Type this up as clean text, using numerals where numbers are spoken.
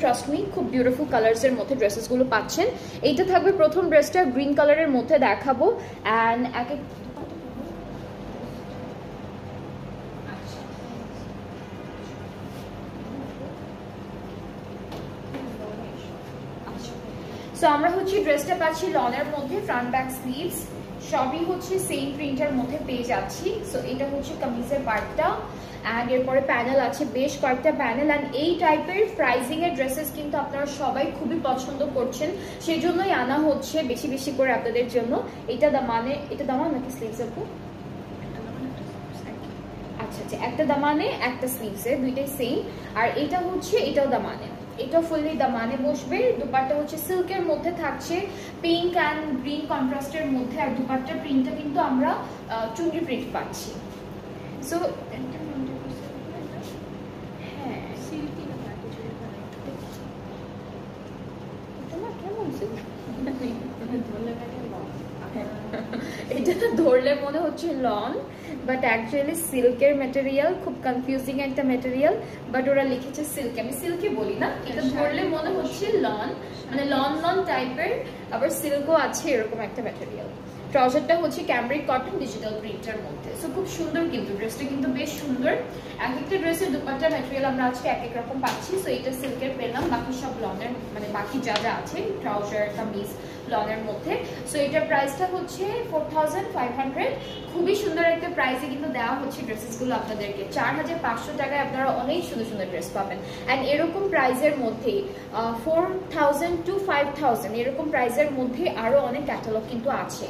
Trust me খুব beautiful কালার্সের মধ্যে ড্রেসেসগুলো পাচ্ছেন। এইটা থাকবে প্রথম ড্রেসটা গ্রিন কালারের মধ্যে দেখাবো। অ্যান্ড এক এক সো আমরা হচ্ছে ড্রেসটা পাচ্ছি লনের মধ্যে, ফ্রন্ট ব্যাক স্লিভস সবই হচ্ছে সেম প্রিন্টের মধ্যে পেয়ে যাচ্ছি। সো এটা হচ্ছে কামিজের পার্টটা, অ্যান্ড এরপরে প্যানেল আছে বেশ কয়েকটা প্যানেল। অ্যান্ড এই টাইপের প্রাইজিং এর ড্রেসেস কিন্তু আপনারা সবাই খুবই পছন্দ করছেন, সেই জন্যই আনা হচ্ছে বেশি বেশি করে আপনাদের জন্য। এটা দামানে, এটা দামান নাকি স্লিভস আপু? আচ্ছা আচ্ছা, একটা দামানে একটা স্লিভসে, দুইটাই সেম। আর এটা হচ্ছে এটাও দামানে, এটা ফুললি দামানে বসবে। দুপাট্টা হচ্ছে সিল্কের মধ্যে থাকছে, পিঙ্ক অ্যান্ড গ্রিন কন্ট্রাস্টের মধ্যে। আর দুপাট্টার প্রিন্টটা কিন্তু আমরা চুনরি প্রিন্ট পাচ্ছি। সো হ্যাঁ, এটা তো ধরলে মনে হচ্ছে লন, বাট অ্যাকচুয়ালি সিল্কের ম্যাটেরিয়াল, খুব কনফিউজিং একটা ম্যাটেরিয়াল। বাট ওরা লিখেছে সিল্ক, আমি সিল্কই বলি না, এটা ধরলে মনে হচ্ছে লন, মানে লন লন টাইপের, আবার সিল্কও আছে এরকম একটা ম্যাটেরিয়াল। ট্রাউজারটা হচ্ছে ক্যামব্রিক কটন ডিজিটাল প্রিন্টের মধ্যে। সো খুব সুন্দর, কিন্তু ড্রেসটা কিন্তু বেশ সুন্দর। এক একটা ড্রেসের দুপাট্টা ম্যাটেরিয়াল আমরা আজকে এক এক রকম পাচ্ছি। সো এটা সিল্কের পেলাম, বাকি সব লনের, মানে বাকি যা যা আছে ট্রাউজার কামিজ লনের মধ্যে। সো এটার প্রাইসটা হচ্ছে 4500। খুবই সুন্দর একটা প্রাইসে কিন্তু দেওয়া হচ্ছে ড্রেসেসগুলো আপনাদেরকে। 4500 টাকায় আপনারা অনেক সুন্দর সুন্দর ড্রেস পাবেন। অ্যান্ড এরকম প্রাইসের মধ্যেই 4000 to 5000 এরকম প্রাইসের মধ্যে আরো অনেক ক্যাটালগ কিন্তু আছে।